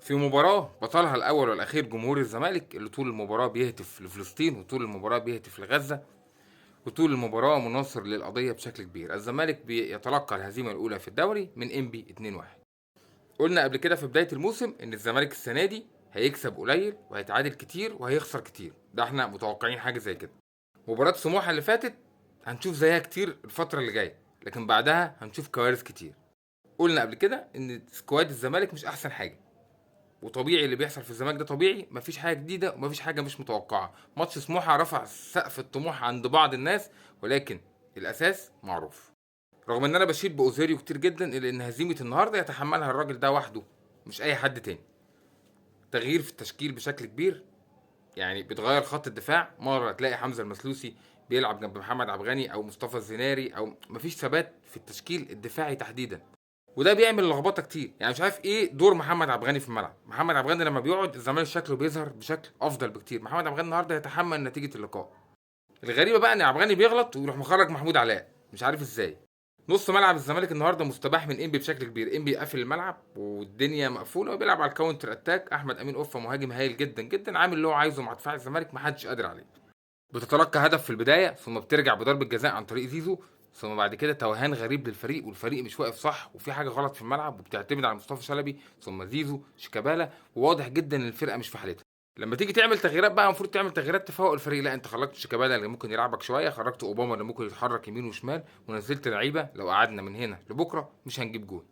في مباراة بطلها الأول والأخير جمهور الزمالك اللي طول المباراة بيهتف لفلسطين وطول المباراة بيهتف لغزة وطول المباراة مناصر للقضية بشكل كبير. الزمالك بيتلقى الهزيمة الأولى في الدوري من إنبي 2-1. قلنا قبل كده في بداية الموسم إن الزمالك السنة دي هيكسب قليل وهيتعادل كتير وهيخسر كتير، ده احنا متوقعين حاجة زي كده. مباراة سموحة اللي فاتت هنشوف زيها كتير الفترة اللي جاية، لكن بعدها هنشوف كوارث كتير. قلنا قبل كده إن سكواد الزمالك مش أحسن حاجة، وطبيعي اللي بيحصل في الزمالك ده طبيعي، مفيش حاجه جديده ومفيش حاجه مش متوقعه. ماتش سموحه رفع سقف الطموح عند بعض الناس، ولكن الاساس معروف. رغم ان انا بشيد باوزيريو كتير جدا الا ان هزيمه النهارده يتحملها الراجل ده وحده، مش اي حد تاني. تغيير في التشكيل بشكل كبير، يعني بتغير خط الدفاع، مره تلاقي حمزه المسلوسي بيلعب جنب محمد عبد الغني او مصطفى الزناري، او مفيش ثبات في التشكيل الدفاعي تحديدا، وده بيعمل لخبطه كتير. يعني مش عارف ايه دور محمد عبد الغني في الملعب. محمد عبد الغني لما بيقعد الزمالك شكله بيظهر بشكل افضل بكتير. محمد عبد الغني النهارده يتحمل نتيجه اللقاء. الغريبه بقى ان عبد الغني بيغلط ويروح مخرج محمود علاء، مش عارف ازاي. نص ملعب الزمالك النهارده مستباح من انبي بشكل كبير. انبي قافل الملعب والدنيا مقفوله وبيلعب على الكاونتر اتاك. احمد امين اوفا مهاجم هايل جدا جدا، عامل اللي هو عايزه مع دفاع الزمالك، محدش قادر عليه. بتتلقى هدف في البدايه ثم بترجع بضربه جزاء عن طريق زيزو، ثم بعد كده توهان غريب للفريق والفريق مش واقف صح وفي حاجه غلط في الملعب وبتعتمد على مصطفى شلبي ثم زيزو شيكابالا، وواضح جدا ان الفرقه مش في حالتها. لما تيجي تعمل تغييرات بقى المفروض تعمل تغييرات تفوق الفريق، لا انت خرجت شيكابالا اللي ممكن يلعبك شويه، خرجت اوباما اللي ممكن يتحرك يمين وشمال، ونزلت لعيبه لو قعدنا من هنا لبكره مش هنجيب جول.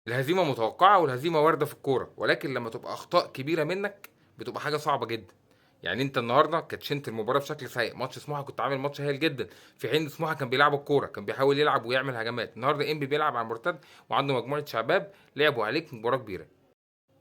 الهزيمه متوقعه والهزيمه وارده في الكوره، ولكن لما تبقى اخطاء كبيره منك بتبقى حاجه صعبه جدا. يعني انت النهارده كاتشنت المباراه بشكل سيء. ماتش سموحه كنت عامل ماتش هايل جدا، في حين سموحه كان بيلعب الكوره، كان بيحاول يلعب ويعمل هجمات. النهارده انبي بيلعب على المرتد وعنده مجموعه شباب لعبوا عليك مباراه كبيره.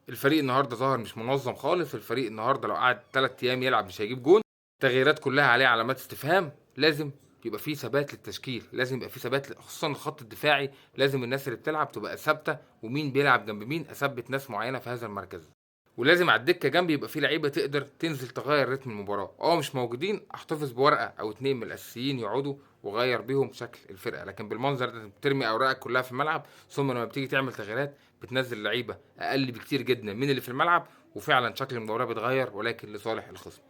الفريق النهارده ظهر مش منظم خالص. الفريق النهارده لو قعد 3 ايام يلعب مش هيجيب جون. تغييرات كلها عليها علامات استفهام. لازم يبقى في ثبات للتشكيل، لازم يبقى في ثبات خصوصا الخط الدفاعي. لازم الناس اللي بتلعب تبقى ثابته، ومين بيلعب جنب مين، اثبت ناس معينه في هذا المركز. ولازم على الدكه جنبي يبقى في لعيبه تقدر تنزل تغير رتم المباراه. مش موجودين، احتفظ بورقه او اتنين من الاساسيين يقعدوا وغير بيهم شكل الفرقه، لكن بالمنظر ده بترمي اوراقك كلها في الملعب، ثم لما بتيجي تعمل تغييرات بتنزل لعيبه اقل بكتير جدا من اللي في الملعب، وفعلا شكل المباراه بيتغير ولكن لصالح الخصم.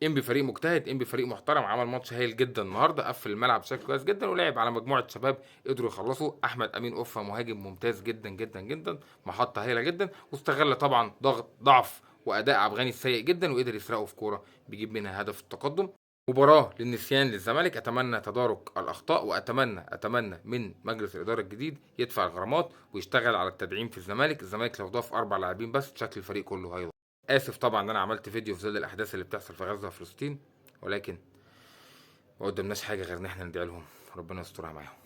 انبي فريق مجتهد، انبي فريق محترم، عمل ماتش هايل جدا النهارده، قفل الملعب بشكل كويس جدا ولعب على مجموعه شباب قدروا يخلصوا. احمد امين اوفا مهاجم ممتاز جدا جدا جدا، محطه هايله جدا، واستغل طبعا ضعف واداء عبد الغني السيء جدا وقدر يسرقه في كوره بيجيب منها هدف التقدم. مباراة للنسيان للزمالك. اتمنى تدارك الاخطاء، واتمنى من مجلس الاداره الجديد يدفع الغرامات ويشتغل على التدعيم في الزمالك. الزمالك لو ضاف 4 لاعبين بس شكل الفريق كله هيض. اسف طبعا ان انا عملت فيديو في ظل الاحداث اللي بتحصل في غزه وفلسطين، ولكن ما قدمناش حاجه غير ان احنا ندعي لهم ربنا يسترها معاهم.